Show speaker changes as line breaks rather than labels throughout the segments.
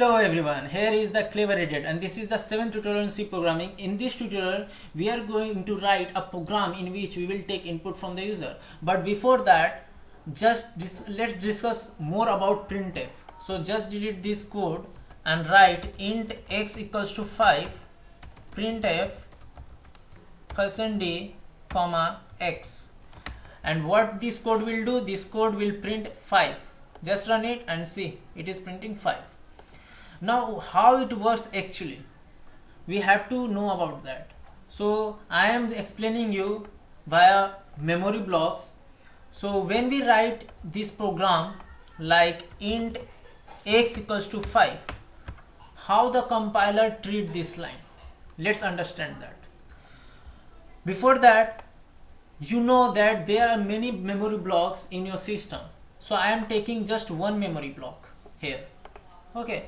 Hello everyone, here is the Clever Idiot and this is the 7th tutorial in C programming. In this tutorial, we are going to write a program in which we will take input from the user. But before that, let's discuss more about printf. So just delete this code and write int x equals to 5 printf %d comma x. And what this code will do, this code will print 5. Just run it and see, it is printing 5. Now how it works actually, we have to know about that. So I am explaining you via memory blocks. So when we write this program like int x equals to 5, how the compiler treat this line, let's understand that. Before that, you know that there are many memory blocks in your system. So I am taking just one memory block here. Okay.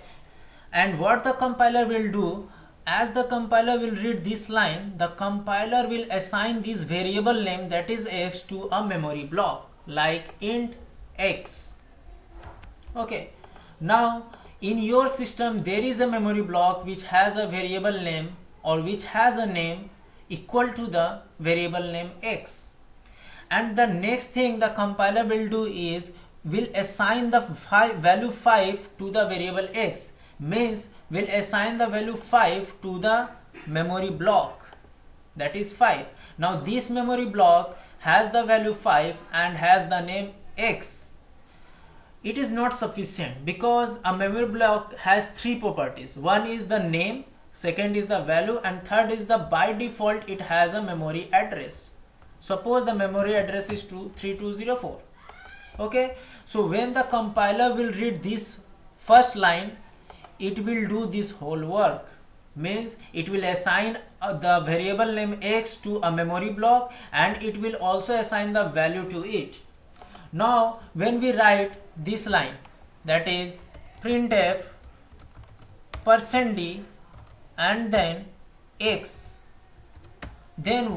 And what the compiler will do, as the compiler will read this line, the compiler will assign this variable name, that is x, to a memory block like int x. Okay. Now in your system there is a memory block which has a variable name or which has a name equal to the variable name x. And the next thing the compiler will do is will assign the value 5 to the variable x. Means will assign the value 5 to the memory block, that is 5. Now this memory block has the value 5 and has the name x. It is not sufficient because a memory block has three properties. One is the name, second is the value, and third is the by default it has a memory address. Suppose the memory address is 3204. Okay, so when the compiler will read this first line, it will do this whole work. Means it will assign the variable name x to a memory block and it will also assign the value to it. Now when we write this line, that is printf %d and then x, then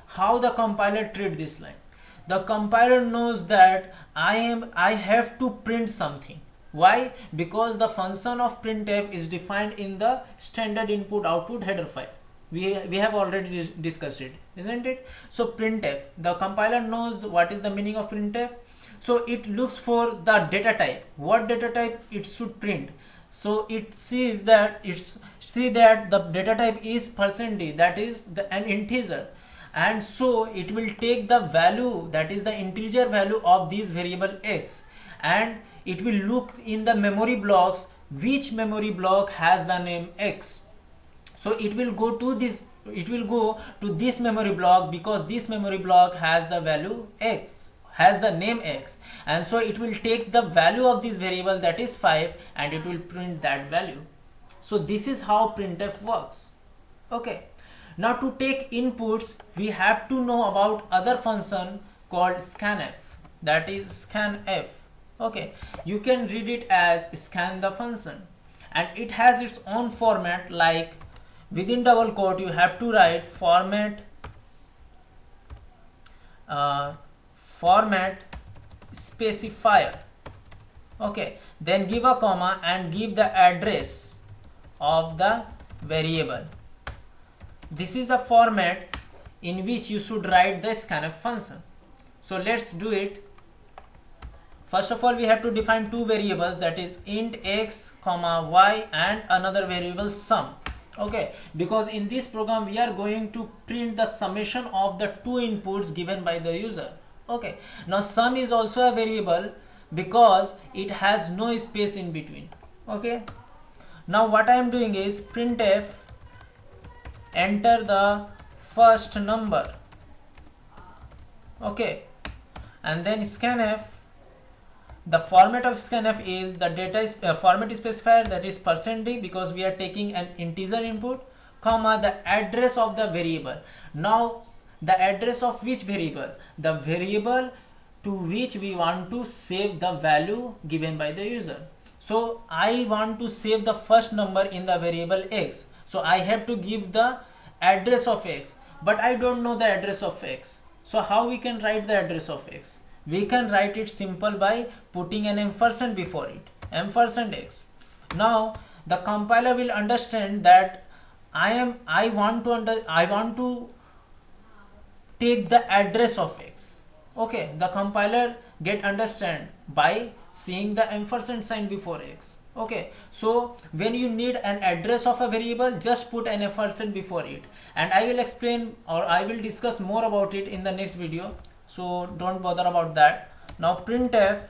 how the compiler treat this line? The compiler knows that I have to print something. Why? Because the function of printf is defined in the standard input output header file. We have already discussed it, isn't it? So printf, the compiler knows what is the meaning of printf. So it looks for the data type, what data type it should print. So it sees that the data type is %d, that is an integer, and so it will take the value, that is the integer value of this variable x, and it will look in the memory blocks which memory block has the name x. So it will go to this memory block because this memory block has the value x, has the name x, and so it will take the value of this variable, that is 5, and it will print that value. So this is how printf works. Okay. Now to take inputs, we have to know about other function called scanf, that is scanf. Okay, you can read it as scan the function, and it has its own format, like within double quote you have to write format specifier. Okay, then give a comma and give the address of the variable. This is the format in which you should write the scanf function. So let's do it. First of all, we have to define two variables, that is int x comma y and another variable sum. Okay, because in this program we are going to print the summation of the two inputs given by the user. Okay, now sum is also a variable because it has no space in between. Okay, now what I am doing is printf enter the first number. Okay, and then scanf, the format of scanf is the data is format specifier, that is %d, because we are taking an integer input, comma the address of the variable. Now the address of which variable? The variable to which we want to save the value given by the user. So I want to save the first number in the variable x, so I have to give the address of x, but I don't know the address of x. So how we can write the address of x? We can write it simple by putting an ampersand before it, ampersand x. Now the compiler will understand that I want to take the address of x. Okay, the compiler get understand by seeing the ampersand sign before x. Okay, so when you need an address of a variable, just put an ampersand before it, and I will explain or I will discuss more about it in the next video, so don't bother about that. Now printf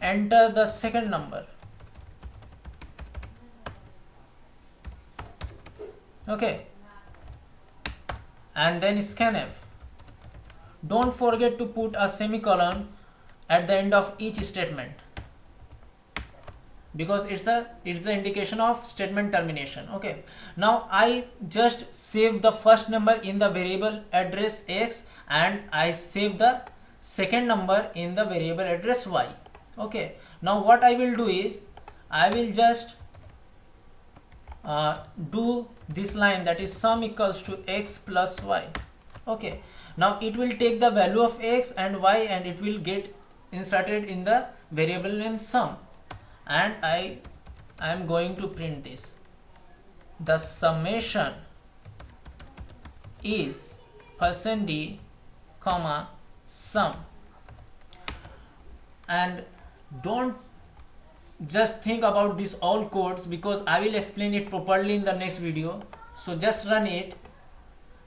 enter the second number. Okay, and then scanf. Don't forget to put a semicolon at the end of each statement, because it's the indication of statement termination. Okay, now I just save the first number in the variable address x, and I save the second number in the variable address y. Okay, now what I will do is I will just do this line, that is sum equals to x plus y. Okay, now it will take the value of x and y and it will get inserted in the variable name sum, and I am going to print this. The summation is %d comma sum. And don't just think about this all codes, because I will explain it properly in the next video. So just run it,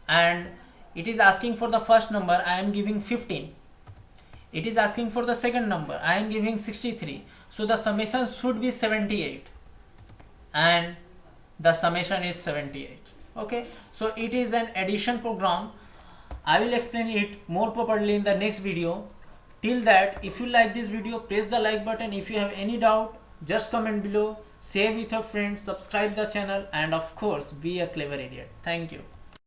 and it is asking for the first number, I am giving 15. It is asking for the second number, I am giving 63. So the summation should be 78, and the summation is 78. Okay, so it is an addition program. I will explain it more properly in the next video. Till that, if you like this video, press the like button. If you have any doubt, just comment below, share with your friends, subscribe the channel, and of course be a clever idiot. Thank you.